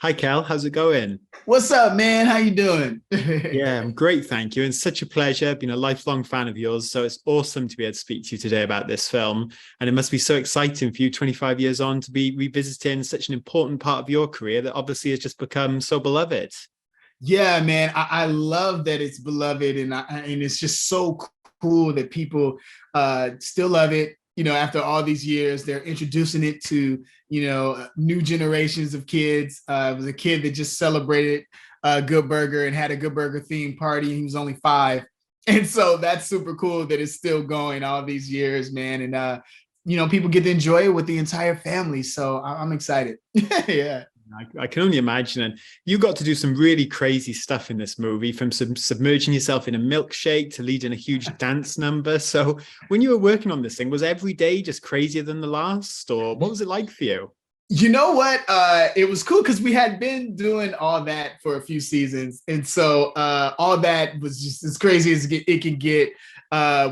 Hi, Kel. How's it going? What's up, man? How you doing? Yeah, I'm great. Thank you. And such a pleasure. Been a lifelong fan of yours. So it's awesome to be able to speak to you today about this film. And it must be so exciting for you, 25 years on, to be revisiting such an important part of your career that obviously has just become so beloved. Yeah, man. I love that it's beloved, and it's just so cool that people still love it. After all these years, they're introducing it to new generations of kids. It was a kid that just celebrated Good Burger and had a Good Burger themed party. He was only 5, and so that's super cool that it's still going all these years, man. And people get to enjoy it with the entire family. So I'm excited. Yeah. I can only imagine. And you got to do some really crazy stuff in this movie, from submerging yourself in a milkshake to leading a huge dance number. So when you were working on this thing, was every day just crazier than the last, or what was it like for you? You know what? It was cool because we had been doing all that for a few seasons, and so all that was just as crazy as it can get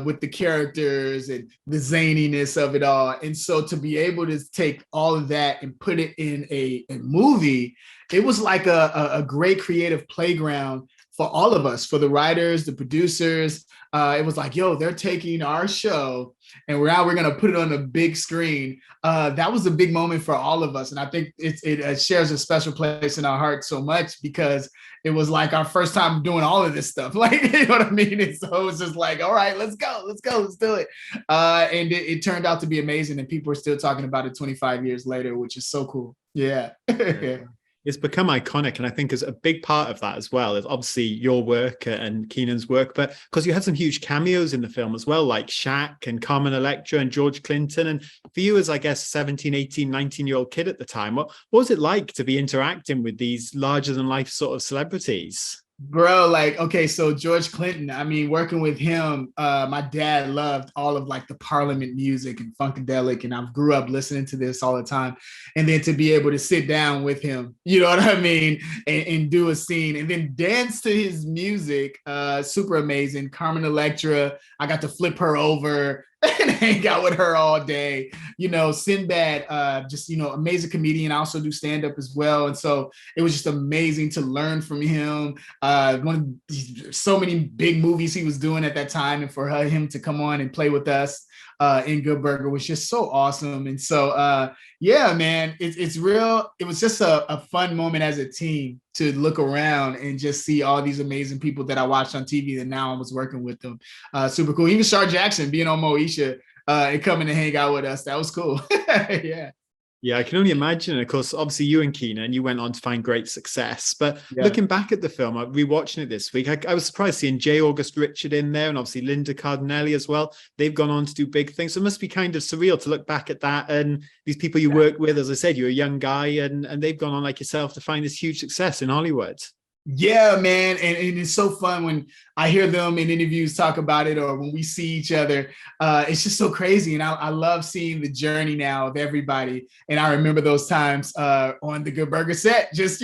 with the characters and the zaniness of it all. And so to be able to take all of that and put it in a movie, it was like a great creative playground for all of us, for the writers, the producers. It was like, yo, they're taking our show and we're gonna put it on a big screen. That was a big moment for all of us, and I think it shares a special place in our hearts so much because it was like our first time doing all of this stuff. Like, you know what I mean? And so it was just like, all right, let's go, let's do it. And it turned out to be amazing, and people are still talking about it 25 years later, which is so cool. Yeah. It's become iconic, and I think is a big part of that as well is obviously your work and Kenan's work, but because you had some huge cameos in the film as well, like Shaq and Carmen Electra and George Clinton. And for you as, I guess, 17, 18, 19-year-old kid at the time, what was it like to be interacting with these larger than life sort of celebrities? Bro, like, okay, so George Clinton, I mean, working with him, my dad loved all of like the Parliament music and Funkadelic, and I grew up listening to this all the time. And then to be able to sit down with him, you know what I mean, and do a scene and then dance to his music, super amazing. Carmen Electra, I got to flip her over and hang out with her all day. Sinbad, just amazing comedian. I also do stand up as well, and so it was just amazing to learn from him. One of so many big movies he was doing at that time, and for him to come on and play with us in Good Burger was just so awesome. And so, yeah, man, it's real. It was just a fun moment as a team to look around and just see all these amazing people that I watched on TV that now I was working with them. Super cool. Even Shar Jackson being on Moesha and coming to hang out with us. That was cool. Yeah. Yeah, I can only imagine. Of course, obviously, you and Kenan, you went on to find great success. But Yeah. looking back at the film, I'm rewatching it this week. I was surprised seeing J. August Richard in there, and obviously Linda Cardinelli as well. They've gone on to do big things. So it must be kind of surreal to look back at that. And these people you worked with, as I said, you're a young guy, and they've gone on like yourself to find this huge success in Hollywood. Yeah, man. And it's so fun when I hear them in interviews talk about it or when we see each other. It's just so crazy. And I love seeing the journey now of everybody. And I remember those times on the Good Burger set, just,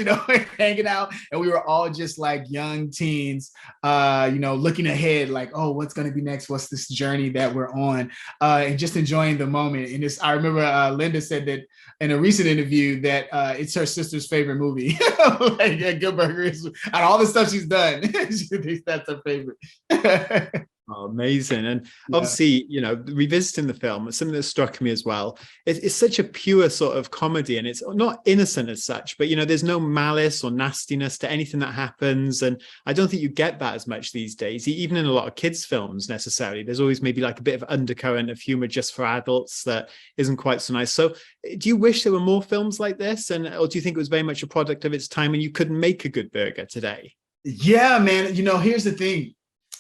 hanging out. And we were all just like young teens, looking ahead, like, oh, what's going to be next? What's this journey that we're on? And just enjoying the moment. And I remember Linda said that in a recent interview that it's her sister's favorite movie. Like, yeah, Good Burger is out of all the stuff she's done, she thinks that's her favorite. Oh, amazing. And Yeah. obviously, revisiting the film, something that struck me as well, it's such a pure sort of comedy, and it's not innocent as such, but, there's no malice or nastiness to anything that happens. And I don't think you get that as much these days, even in a lot of kids' films necessarily. There's always maybe like a bit of undercurrent of humor just for adults that isn't quite so nice. So do you wish there were more films like this? Or do you think it was very much a product of its time and you couldn't make a good burger today? Yeah, man. Here's the thing.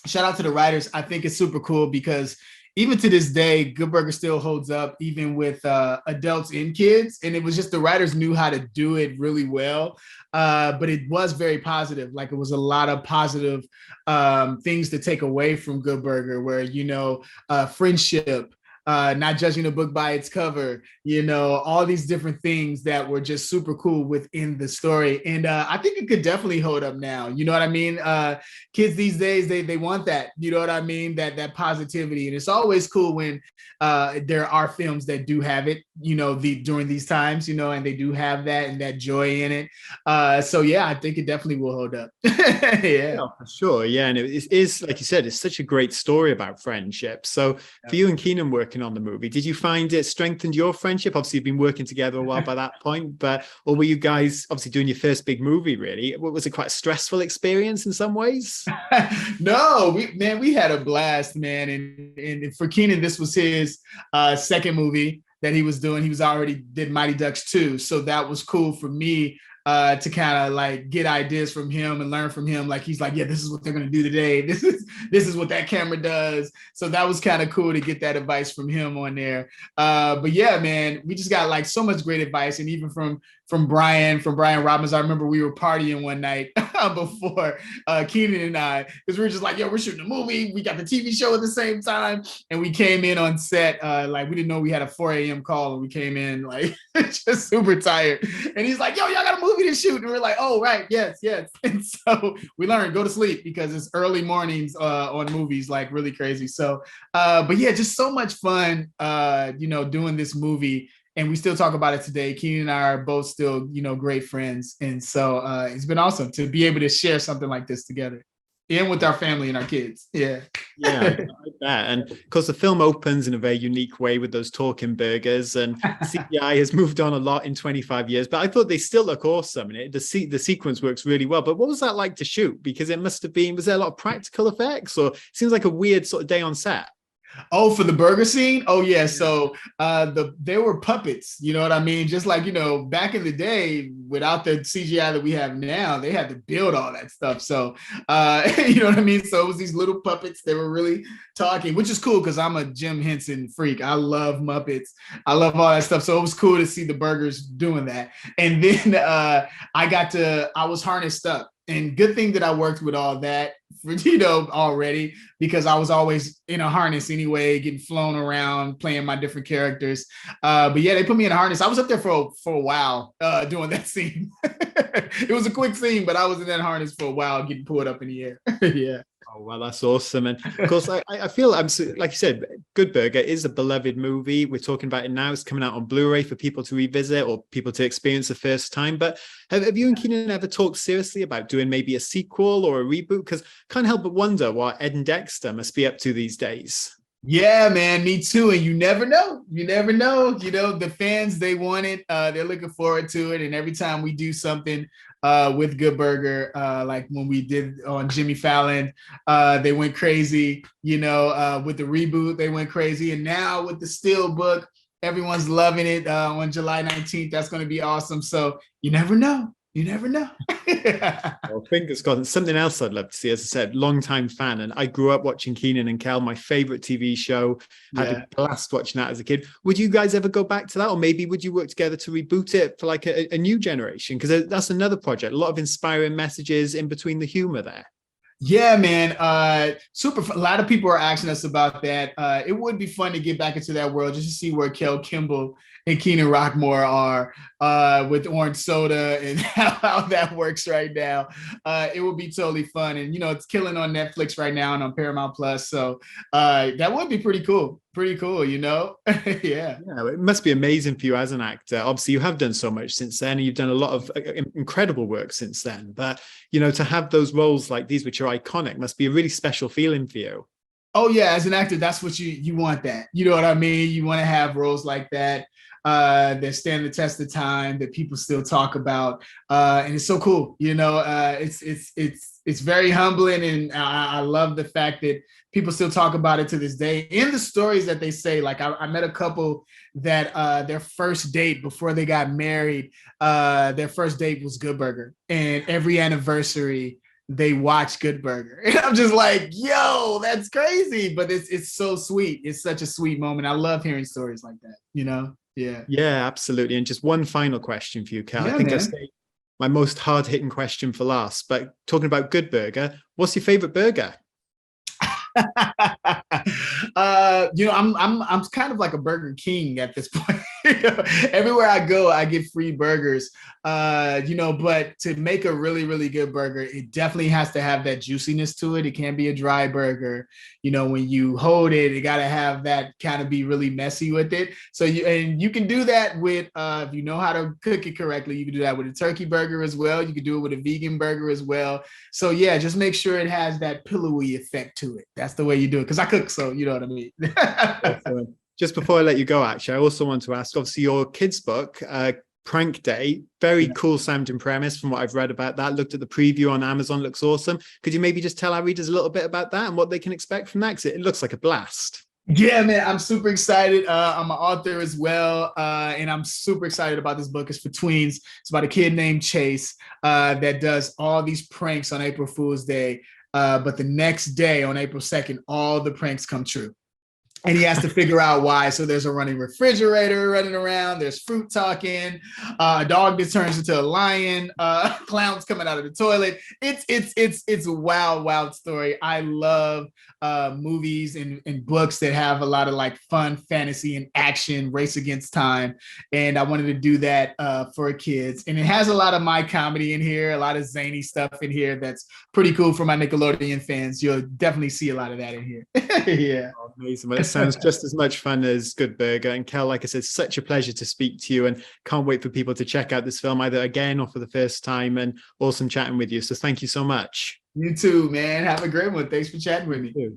Shout out to the writers. I think it's super cool because even to this day, Good Burger still holds up, even with adults and kids. And it was just the writers knew how to do it really well. But it was very positive. Like, it was a lot of positive things to take away from Good Burger, where, friendship, not judging a book by its cover, all these different things that were just super cool within the story. And I think it could definitely hold up now. You know what I mean? Kids these days, they want that, you know what I mean? That positivity. And it's always cool when there are films that do have it, during these times, and they do have that and that joy in it. So yeah, I think it definitely will hold up. Yeah. Yeah, for sure. Yeah. And it is, like you said, it's such a great story about friendship. So for you and Kenan working on the movie, did you find it strengthened your friendship? Obviously, you've been working together a while by that point, or were you guys obviously doing your first big movie, really? Was it quite a stressful experience in some ways? No, we had a blast, man. And for Kenan, this was his second movie that he was doing. He was already did Mighty Ducks 2. So that was cool for me to kind of like get ideas from him and learn from him. Like he's like, yeah, this is what they're gonna do today. This is what that camera does. So that was kind of cool to get that advice from him on there. But yeah, man, we just got like so much great advice, and even from Brian Robbins. I remember we were partying one night before Kenan and I, because we were just like, yo, we're shooting a movie. We got the TV show at the same time. And we came in on set, like we didn't know we had a 4 a.m. call, and we came in like just super tired. And he's like, yo, y'all got a movie to shoot. And we're like, oh, right. Yes. And so we learned, go to sleep, because it's early mornings on movies, like really crazy. So, but yeah, just so much fun, doing this movie. And we still talk about it today. Kenan and I are both still, great friends. And so it's been awesome to be able to share something like this together and with our family and our kids. Yeah. Yeah, I like that. And of course, the film opens in a very unique way with those talking burgers, and CGI has moved on a lot in 25 years, but I thought they still look awesome. And the sequence works really well. But what was that like to shoot? Because it must have been, was there a lot of practical effects, or it seems like a weird sort of day on set? Oh, for the burger scene? Oh, yeah. So they were puppets, you know what I mean? Just like, back in the day, without the CGI that we have now, they had to build all that stuff. So, you know what I mean? So it was these little puppets. They were really talking, which is cool because I'm a Jim Henson freak. I love Muppets. I love all that stuff. So it was cool to see the burgers doing that. And then I was harnessed up. And good thing that I worked with all that, already, because I was always in a harness anyway, getting flown around, playing my different characters. But yeah, they put me in a harness. I was up there for a while doing that scene. It was a quick scene, but I was in that harness for a while, getting pulled up in the air. Yeah. Oh, well, that's awesome. And of course, I feel, like you said, Good Burger is a beloved movie. We're talking about it now. It's coming out on Blu-ray for people to revisit or people to experience the first time. But have you and Kenan ever talked seriously about doing maybe a sequel or a reboot? Because can't help but wonder what Ed and Dexter must be up to these days. Yeah, man, me too. And you never know. The fans, they want it. They're looking forward to it. And every time we do something with Good Burger, like when we did on Jimmy Fallon, they went crazy. With the reboot, they went crazy. And now with the SteelBook, everyone's loving it on July 19th. That's going to be awesome. So you never know. Well, fingers crossed. Something else I'd love to see, as I said, long-time fan, and I grew up watching Kenan and Kel, my favorite TV show. Had a blast watching that as a kid. Would you guys ever go back to that, or maybe would you work together to reboot it for like a new generation? Because that's another project, a lot of inspiring messages in between the humor there. Yeah, man. Super fun. A lot of people are asking us about that. It would be fun to get back into that world just to see where Kel Kimball and Kenan Rockmore are with orange soda and how that works right now. It would be totally fun. And, it's killing on Netflix right now and on Paramount Plus. So that would be pretty cool. Yeah. Yeah, it must be amazing for you as an actor. Obviously, you have done so much since then, and you've done a lot of incredible work since then. But, to have those roles like these, which are iconic, must be a really special feeling for you. Oh, yeah. As an actor, that's what you want that. You know what I mean? You want to have roles like that that stand the test of time, that people still talk about. And it's so cool. It's very humbling. And I love the fact that people still talk about it to this day. In the stories that they say, like I met a couple that their first date before they got married, their first date was Good Burger. And every anniversary, they watch Good Burger. And I'm just like, yo, that's crazy. But it's so sweet. It's such a sweet moment. I love hearing stories like that, Yeah. Yeah, absolutely. And just one final question for you, Kel. Yeah, I think man. I saved my most hard-hitting question for last, but talking about Good Burger, what's your favorite burger? I'm kind of like a Burger King at this point. Everywhere I go, I get free burgers. But to make a really, really good burger, it definitely has to have that juiciness to it. It can't be a dry burger. When you hold it, it got to have that kind of be really messy with it. So you can do that with, if you know how to cook it correctly, you can do that with a turkey burger as well. You can do it with a vegan burger as well. So yeah, just make sure it has that pillowy effect to it. That's the way you do it. Cause I cook, so you know what I mean. Just before I let you go, actually, I also want to ask, obviously your kids' book, Prank Day, very cool sounding premise from what I've read about that. Looked at the preview on Amazon, looks awesome. Could you maybe just tell our readers a little bit about that and what they can expect from that? Because it looks like a blast. Yeah, man, I'm super excited. I'm an author as well, and I'm super excited about this book. It's for tweens. It's about a kid named Chase that does all these pranks on April Fool's Day. But the next day, on April 2nd, all the pranks come true. And he has to figure out why. So there's a running refrigerator running around. There's fruit talking, a dog that turns into a lion, clowns coming out of the toilet. It's a wild story. I love movies and books that have a lot of like fun fantasy and action, race against time. And I wanted to do that for kids. And it has a lot of my comedy in here, a lot of zany stuff in here that's pretty cool for my Nickelodeon fans. You'll definitely see a lot of that in here. Yeah. Oh, amazing. Well, it sounds just as much fun as Good Burger. And Kel, like I said, such a pleasure to speak to you, and can't wait for people to check out this film either again or for the first time. And awesome chatting with you. So thank you so much. You too, man. Have a great one. Thanks for chatting with me.